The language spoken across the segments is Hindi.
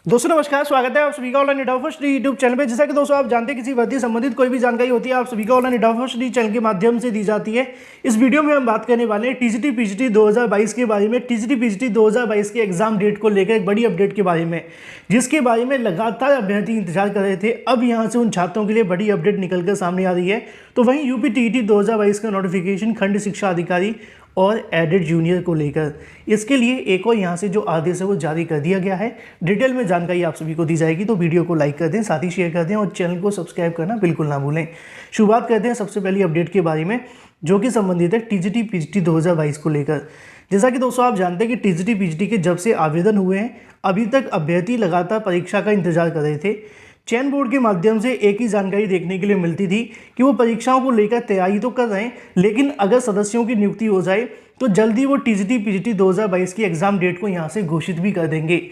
दोस्तों नमस्कार, स्वागत है आप सभी का ऑनलाइन एडा फर्स्ट यूट्यूब चैनल पे। जैसा कि दोस्तों आप जानते हैं किसी भर्ती संबंधित कोई भी जानकारी होती है आप सभी का ऑनलाइन एडा फर्स्ट चैनल के माध्यम से दी जाती है। इस वीडियो में हम बात करने वाले हैं टीजीटी पीजीटी 2022 के बारे में। टीजीटी पीजीटी 2022 के एग्जाम डेट को लेकर एक बड़ी अपडेट के बारे में, जिसके बारे में लगातार अभ्यर्थी इंतजार कर रहे थे। अब यहाँ से उन छात्रों के लिए बड़ी अपडेट निकलकर सामने आ रही है। तो वहीं यूपी टीईटी 2022 का नोटिफिकेशन खंड शिक्षा अधिकारी और एडेड जूनियर को लेकर इसके लिए एक और यहाँ से जो आदेश है वो जारी कर दिया गया है। डिटेल में जानकारी आप सभी को दी जाएगी, तो वीडियो को लाइक कर दें, साथ ही शेयर कर दें और चैनल को सब्सक्राइब करना बिल्कुल ना भूलें। शुरुआत करते हैं सबसे पहली अपडेट के बारे में, जो कि संबंधित है टीजीटी पीजीटी 2022 को लेकर। जैसा कि दोस्तों आप जानते हैं कि टीजीटी पीजीटी के जब से आवेदन हुए हैं अभी तक अभ्यर्थी लगातार परीक्षा का इंतजार कर रहे थे। चयन बोर्ड के माध्यम से एक ही जानकारी देखने के लिए मिलती थी कि वो परीक्षाओं को लेकर तैयारी तो कर रहे हैं, लेकिन अगर सदस्यों की नियुक्ति हो जाए तो जल्दी वो टीजीटी पीजीटी 2022 की एग्जाम डेट को यहाँ से घोषित भी कर देंगे।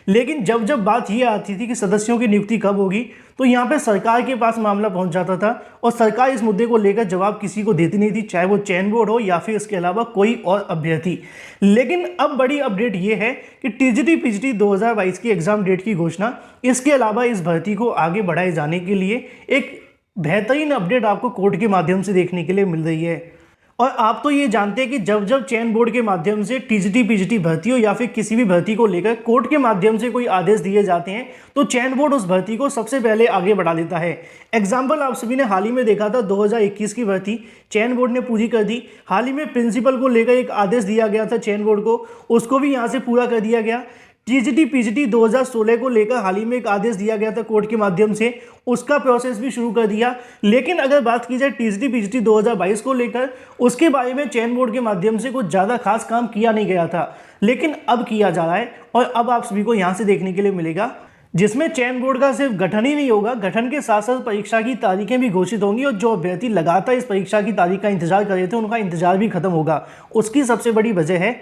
लेकिन जब जब बात ये आती थी कि सदस्यों की नियुक्ति कब होगी, तो यहाँ पे सरकार के पास मामला पहुँच जाता था और सरकार इस मुद्दे को लेकर जवाब किसी को देती नहीं थी, चाहे वो चयन बोर्ड हो या फिर इसके अलावा कोई और अभ्यर्थी। लेकिन अब बड़ी अपडेट ये है कि टीजीटी पीजीटी 2022 की एग्जाम डेट की घोषणा, इसके अलावा इस भर्ती को आगे बढ़ाए जाने के लिए एक बेहतरीन अपडेट आपको कोर्ट के माध्यम से देखने के लिए मिल रही है। और आप तो ये जानते हैं कि जब जब चयन बोर्ड के माध्यम से टीजीटी पीजीटी भर्ती हो या फिर किसी भी भर्ती को लेकर कोर्ट के माध्यम से कोई आदेश दिए जाते हैं, तो चयन बोर्ड उस भर्ती को सबसे पहले आगे बढ़ा देता है। एग्जाम्पल आप सभी ने हाल ही में देखा था, 2021 की भर्ती चयन बोर्ड ने पूरी कर दी। हाल ही में प्रिंसिपल को लेकर एक आदेश दिया गया था चयन बोर्ड को, उसको भी यहाँ से पूरा कर दिया गया। टीजीटी पीजीटी 2016 को लेकर हाल ही में एक आदेश दिया गया था कोर्ट के माध्यम से, उसका प्रोसेस भी शुरू कर दिया। लेकिन अगर बात की जाए टीजीटी पीजीटी 2022 को लेकर, उसके बारे में चयन बोर्ड के माध्यम से कुछ ज़्यादा खास काम किया नहीं गया था, लेकिन अब किया जा रहा है। और अब आप सभी को यहाँ से देखने के लिए मिलेगा, जिसमें चयन बोर्ड का सिर्फ गठन ही नहीं होगा, गठन के साथ साथ परीक्षा की तारीखें भी घोषित होंगी और जो अभ्यर्थी लगातार इस परीक्षा की तारीख का इंतजार कर रहे थे उनका इंतजार भी खत्म होगा। उसकी सबसे बड़ी वजह है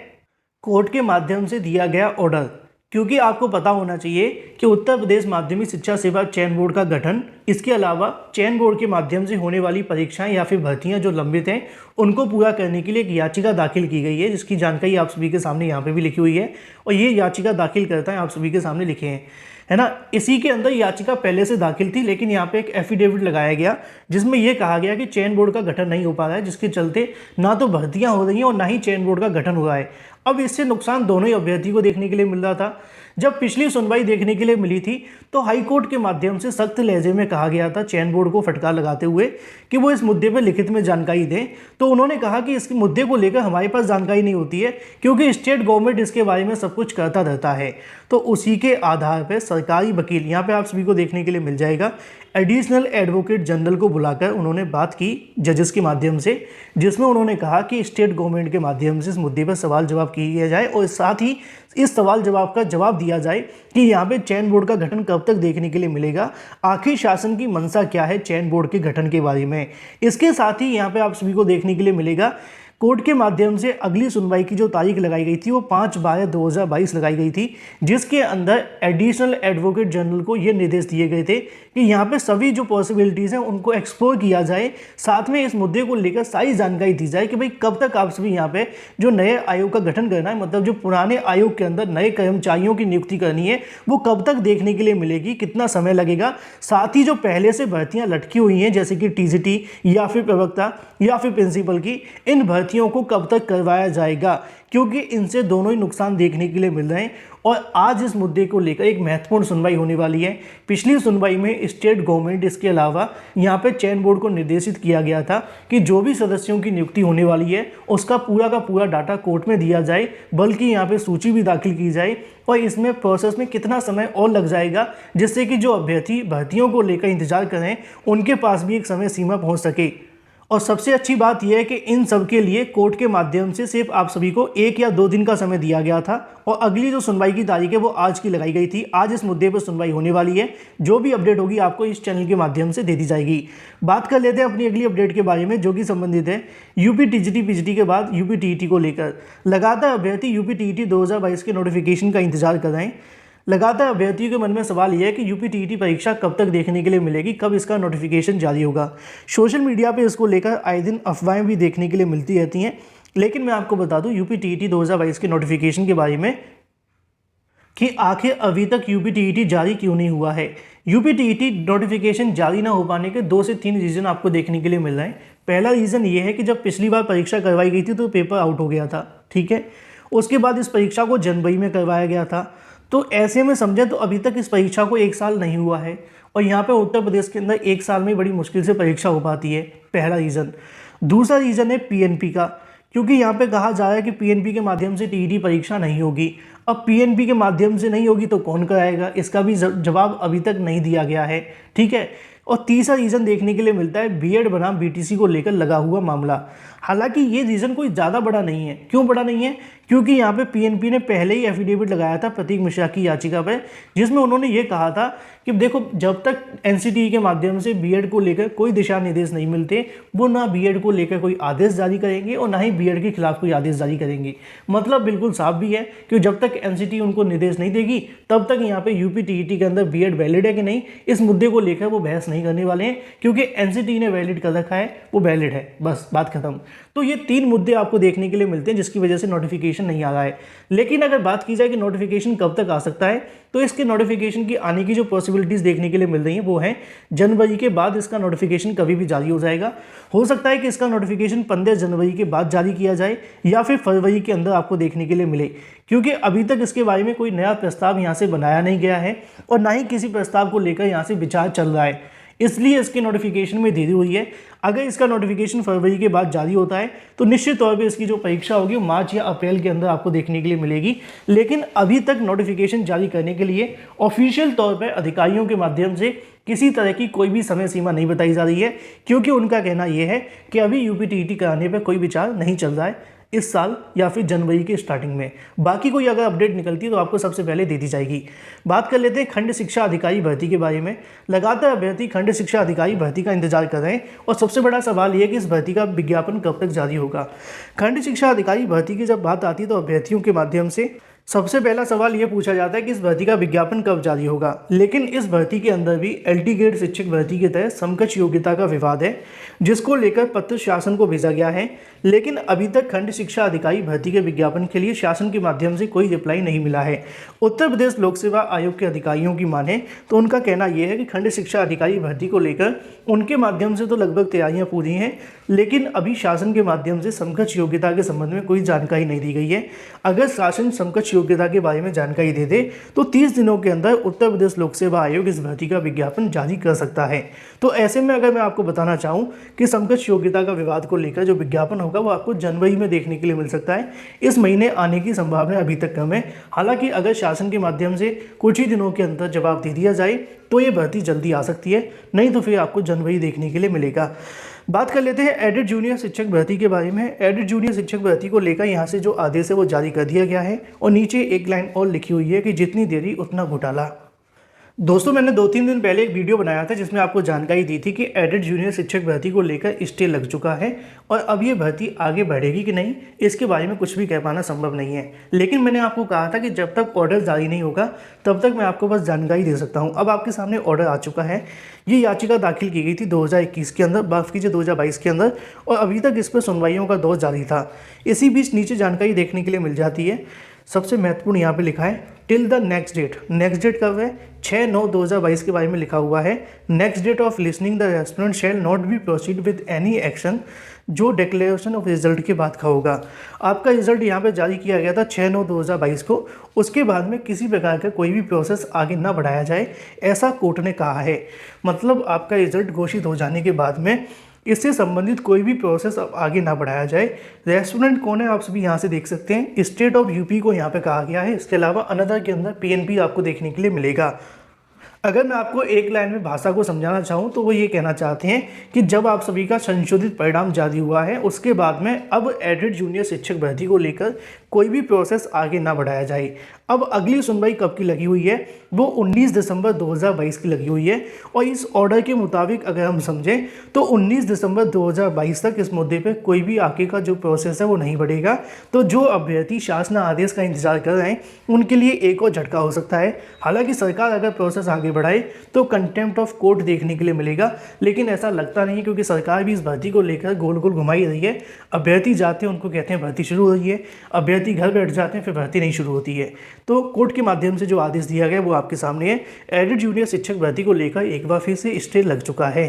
कोर्ट के माध्यम से दिया गया ऑर्डर। क्योंकि आपको पता होना चाहिए कि उत्तर प्रदेश माध्यमिक शिक्षा सेवा चयन बोर्ड का गठन, इसके अलावा चयन बोर्ड के माध्यम से होने वाली परीक्षाएं या फिर भर्तियां जो लंबित हैं उनको पूरा करने के लिए एक याचिका दाखिल की गई है, जिसकी जानकारी आप सभी के सामने यहाँ पे भी लिखी हुई है। और ये याचिका दाखिल करता है आप सभी के सामने लिखे हैं, है ना। इसी के अंदर याचिका पहले से दाखिल थी, लेकिन यहाँ पे एक एफिडेविट लगाया गया जिसमें यह कहा गया कि चयन बोर्ड का गठन नहीं हो पा रहा है, जिसके चलते ना तो भर्तियां हो रही हैं और ना ही चयन बोर्ड का गठन हो रहा है। अब इससे नुकसान दोनों ही अभ्यर्थी को देखने के लिए मिल रहा था। जब पिछली सुनवाई देखने के लिए मिली थी तो हाईकोर्ट के माध्यम से सख्त लहजे में कहा गया था चयन बोर्ड को फटकार लगाते हुए कि वो इस मुद्दे पर लिखित में जानकारी दें। तो उन्होंने कहा कि इस मुद्दे को लेकर हमारे पास जानकारी नहीं होती है, क्योंकि स्टेट गवर्नमेंट इसके बारे में सब कुछ करता रहता है। तो उसी के आधार पर सरकारी वकील, यहाँ पे आप सभी को देखने के लिए मिल जाएगा, एडिशनल एडवोकेट जनरल को बुलाकर उन्होंने बात की जजेस के माध्यम से, जिसमें उन्होंने कहा कि स्टेट गवर्नमेंट के माध्यम से इस मुद्दे पर सवाल जवाब किया जाए और साथ ही इस सवाल जवाब का जवाब दिया जाए कि यहाँ पे चयन बोर्ड का गठन कब तक देखने के लिए मिलेगा, आखिर शासन की मंशा क्या है चयन बोर्ड के गठन के बारे में। इसके साथ ही यहाँ पे आप सभी को देखने के लिए मिलेगा कोर्ट के माध्यम से अगली सुनवाई की जो तारीख लगाई गई थी वो 5/12/2022 लगाई गई थी, जिसके अंदर एडिशनल एडवोकेट जनरल को ये निर्देश दिए गए थे कि यहाँ पे सभी जो पॉसिबिलिटीज़ हैं उनको एक्सप्लोर किया जाए, साथ में इस मुद्दे को लेकर सारी जानकारी दी जाए कि भाई कब तक आप सभी यहाँ पे जो नए आयोग का गठन करना है, मतलब जो पुराने आयोग के अंदर नए कर्मचारियों की नियुक्ति करनी है वो कब तक देखने के लिए मिलेगी, कितना समय लगेगा। साथ ही जो पहले से भर्तियाँ लटकी हुई हैं जैसे कि टीजीटी या फिर प्रवक्ता या फिर प्रिंसिपल की, इन भर्तियों को कब तक करवाया जाएगा, क्योंकि इनसे दोनों ही नुकसान देखने के लिए मिल रहे हैं। और आज इस मुद्दे को लेकर एक महत्वपूर्ण सुनवाई होने वाली है। पिछली सुनवाई में स्टेट गवर्नमेंट, इसके अलावा यहाँ पे चयन बोर्ड को निर्देशित किया गया था कि जो भी सदस्यों की नियुक्ति होने वाली है उसका पूरा का पूरा डाटा कोर्ट में दिया जाए, बल्कि यहाँ पे सूची भी दाखिल की जाए और इसमें प्रोसेस में कितना समय और लग जाएगा, जिससे कि जो अभ्यर्थी भर्तियों को लेकर इंतजार कर रहे हैं उनके पास भी एक समय सीमा पहुँच सके। और सबसे अच्छी बात यह है कि इन सब के लिए कोर्ट के माध्यम से सिर्फ आप सभी को 1 या 2 दिन का समय दिया गया था और अगली जो सुनवाई की तारीख है वो आज की लगाई गई थी। आज इस मुद्दे पर सुनवाई होने वाली है। जो भी अपडेट होगी आपको इस चैनल के माध्यम से दे दी जाएगी। बात कर लेते हैं अपनी अगली अपडेट के बारे में, जो कि संबंधित है यूपी टीजीटी पीजीटी के बाद यूपी टीईटी को लेकर। लगातार अभ्यर्थी यूपी टीईटी 2022 के नोटिफिकेशन का इंतजार कर रहे हैं। लगातार अभ्यर्थियों के मन में सवाल यह है कि यूपी टीईटी परीक्षा कब तक देखने के लिए मिलेगी, कब इसका नोटिफिकेशन जारी होगा। सोशल मीडिया पे इसको लेकर आए दिन अफवाहें भी देखने के लिए मिलती रहती हैं, लेकिन मैं आपको बता दूं यूपी टीईटी 2022 के नोटिफिकेशन के बारे में कि आखिर अभी तक यूपीटीईटी जारी क्यों नहीं हुआ है। यूपीटीईटी नोटिफिकेशन जारी ना हो पाने के 2 से 3 रीज़न आपको देखने के लिए मिल रहे हैं। पहला रीज़न ये है कि जब पिछली बार परीक्षा करवाई गई थी तो पेपर आउट हो गया था, ठीक है। उसके बाद इस परीक्षा को जनवरी में करवाया गया था, तो ऐसे में समझे तो अभी तक इस परीक्षा को 1 साल नहीं हुआ है और यहाँ पे उत्तर प्रदेश के अंदर 1 साल में बड़ी मुश्किल से परीक्षा हो पाती है, पहला रीज़न। दूसरा रीज़न है पीएनपी का, क्योंकि यहाँ पे कहा जा रहा है कि पीएनपी के माध्यम से टीईटी परीक्षा नहीं होगी। अब पीएनपी के माध्यम से नहीं होगी तो कौन कराएगा, इसका भी जवाब अभी तक नहीं दिया गया है, ठीक है। और तीसरा रीज़न देखने के लिए मिलता है बीएड बनाम बीटीसी को लेकर लगा हुआ मामला। हालांकि ये रीज़न कोई ज़्यादा बड़ा नहीं है। क्यों बड़ा नहीं है? क्योंकि यहाँ पे पीएनपी ने पहले ही एफिडेविट लगाया था प्रतीक मिश्रा की याचिका पर, जिसमें उन्होंने ये कहा था कि देखो, जब तक एनसीटीई के माध्यम से बीएड को लेकर कोई दिशा निर्देश नहीं मिलते, वो ना बीएड को लेकर कोई आदेश जारी करेंगे और ना ही बीएड के खिलाफ कोई आदेश जारी करेंगे। मतलब बिल्कुल साफ भी है कि जब तक एनसीटीई उनको निर्देश नहीं देगी तब तक यहाँ पे यूपीटीईटी के अंदर बीएड वैलिड है कि नहीं, इस मुद्दे को लेकर वो बहस नहीं करने वाले हैं, क्योंकि एनसीटीई ने वैलिड कर रखा है, वो वैलिड है, बस बात खत्म। तो ये 3 मुद्दे आपको देखने के लिए मिलते हैं जिसकी वजह से नोटिफिकेशन नहीं आ रहा है। लेकिन अगर बात की जाए कि नोटिफिकेशन कब तक आ सकता है, तो इसके नोटिफिकेशन की आने की जो पॉसिबिलिटीज़ देखने के लिए मिल रही हैं वो है जनवरी के बाद इसका नोटिफिकेशन कभी भी जारी हो जाएगा। हो सकता है कि इसका नोटिफिकेशन 15 जनवरी के बाद जारी किया जाए या फिर फरवरी के अंदर आपको देखने के लिए मिले, क्योंकि अभी तक इसके बारे में कोई नया प्रस्ताव यहाँ से बनाया नहीं गया है और ना ही किसी प्रस्ताव को लेकर यहाँ से विचार चल रहा है, इसलिए इसके नोटिफिकेशन में देरी हुई है। अगर इसका नोटिफिकेशन फरवरी के बाद जारी होता है तो निश्चित तौर पे इसकी जो परीक्षा होगी वो मार्च या अप्रैल के अंदर आपको देखने के लिए मिलेगी। लेकिन अभी तक नोटिफिकेशन जारी करने के लिए ऑफिशियल तौर पर अधिकारियों के माध्यम से किसी तरह की कोई भी समय सीमा नहीं बताई जा रही है, क्योंकि उनका कहना यह है कि अभी यूपीटीईटी कराने पर कोई विचार नहीं चल रहा है इस साल या फिर जनवरी के स्टार्टिंग में। बाकी कोई अगर अपडेट निकलती है तो आपको सबसे पहले दे दी जाएगी। बात कर लेते हैं खंड शिक्षा अधिकारी भर्ती के बारे में। लगातार अभ्यर्थी खंड शिक्षा अधिकारी भर्ती का इंतजार कर रहे हैं और सबसे बड़ा सवाल यह है कि इस भर्ती का विज्ञापन कब तक जारी होगा। खंड शिक्षा अधिकारी भर्ती की जब बात आती है तो अभ्यर्थियों के माध्यम से सबसे पहला सवाल यह पूछा जाता है कि इस भर्ती का विज्ञापन कब जारी होगा। लेकिन इस भर्ती के अंदर भी एलटी ग्रेड शिक्षक भर्ती के तहत समकक्ष योग्यता का विवाद है, जिसको लेकर पत्र शासन को भेजा गया है। लेकिन अभी तक खंड शिक्षा अधिकारी भर्ती के विज्ञापन के लिए शासन के माध्यम से कोई रिप्लाई नहीं मिला है। उत्तर प्रदेश लोक सेवा आयोग के अधिकारियों की माने तो उनका कहना यह है कि खंड शिक्षा अधिकारी भर्ती को लेकर उनके माध्यम से तो लगभग तैयारियां पूरी हैं, लेकिन अभी शासन के माध्यम से समकक्ष योग्यता के संबंध में कोई जानकारी नहीं दी गई है। अगर शासन समकक्ष योग्यता के बारे में जानकारी दे दे तो 30 दिनों के अंदर उत्तर प्रदेश लोक सेवा आयोग इस भर्ती का विज्ञापन जारी कर सकता है। तो ऐसे में अगर मैं आपको बताना चाहूँ कि समकक्ष योग्यता का विवाद को लेकर जो विज्ञापन होगा वो आपको जनवरी में देखने के लिए मिल सकता है। इस महीने आने की संभावना अभी तक कम है। हालांकि अगर शासन के माध्यम से कुछ ही दिनों के अंदर जवाब दे दिया जाए तो ये भर्ती जल्दी आ सकती है, नहीं तो फिर आपको जनवरी देखने के लिए मिलेगा। बात कर लेते हैं एडेड जूनियर शिक्षक भर्ती के बारे में। एडेड जूनियर शिक्षक भर्ती को लेकर यहाँ से जो आदेश है वो जारी कर दिया गया है और नीचे एक लाइन और लिखी हुई है कि जितनी देरी उतना घोटाला। दोस्तों, मैंने 2-3 दिन पहले एक वीडियो बनाया था जिसमें आपको जानकारी दी थी कि एडेड जूनियर शिक्षक भर्ती को लेकर स्टे लग चुका है और अब ये भर्ती आगे बढ़ेगी कि नहीं इसके बारे में कुछ भी कह पाना संभव नहीं है। लेकिन मैंने आपको कहा था कि जब तक ऑर्डर जारी नहीं होगा तब तक मैं आपको बस जानकारी दे सकता हूँ। अब आपके सामने ऑर्डर आ चुका है। ये याचिका दाखिल की गई थी 2021 के अंदर, माफ कीजिए 2022 के अंदर, और अभी तक इस पर सुनवाइयों का दौर जारी था। इसी बीच नीचे जानकारी देखने के लिए मिल जाती है। सबसे महत्वपूर्ण यहाँ पे लिखा है till the next date. Next date कब है? 6/9/2022 के बारे में लिखा हुआ है। Next date of listening the respondent shall not be proceed with any action, जो डिक्लेरेशन ऑफ रिजल्ट के बाद का होगा। आपका रिजल्ट यहाँ पे जारी किया गया था 6/9/2022 को। उसके बाद में किसी प्रकार का कोई भी प्रोसेस आगे ना बढ़ाया जाए, ऐसा कोर्ट ने कहा है। मतलब आपका रिजल्ट घोषित हो जाने के बाद में इससे संबंधित कोई भी प्रोसेस अब आगे ना बढ़ाया जाए। रेस्टोरेंट कौन है आप सभी यहाँ से देख सकते हैं, स्टेट ऑफ यूपी को यहाँ पे कहा गया है। इसके अलावा अनदर के अंदर पीएनपी आपको देखने के लिए मिलेगा। अगर मैं आपको एक लाइन में भाषा को समझाना चाहूँ तो वो ये कहना चाहते हैं कि जब आप सभी का संशोधित परिणाम जारी हुआ है उसके बाद में अब एडेड जूनियर शिक्षक भर्ती को लेकर कोई भी प्रोसेस आगे ना बढ़ाया जाए। अब अगली सुनवाई कब की लगी हुई है? वो 19 दिसंबर 2022 की लगी हुई है और इस ऑर्डर के मुताबिक अगर हम समझें तो 19 दिसंबर 2022 तक इस मुद्दे पर कोई भी आगे का जो प्रोसेस है वो नहीं बढ़ेगा। तो जो अभ्यर्थी शासन आदेश का इंतजार कर रहे हैं उनके लिए एक और झटका हो सकता है। हालांकि सरकार अगर प्रोसेस आगे आगे बढ़ाए तो कंटेम्प्ट ऑफ कोर्ट देखने के लिए मिलेगा, लेकिन ऐसा लगता नहीं क्योंकि सरकार भी इस भर्ती को लेकर गोल गोल घुमाई रही है। अभ्यर्थी जाते हैं उनको कहते हैं भर्ती शुरू हो रही है, अभ्यर्थी घर बैठ जाते हैं फिर भर्ती नहीं शुरू होती है। तो कोर्ट के माध्यम से जो आदेश दिया गया वो आपके सामने है। एडेड जूनियर शिक्षक भर्ती को लेकर एक बार फिर से स्टे लग चुका है।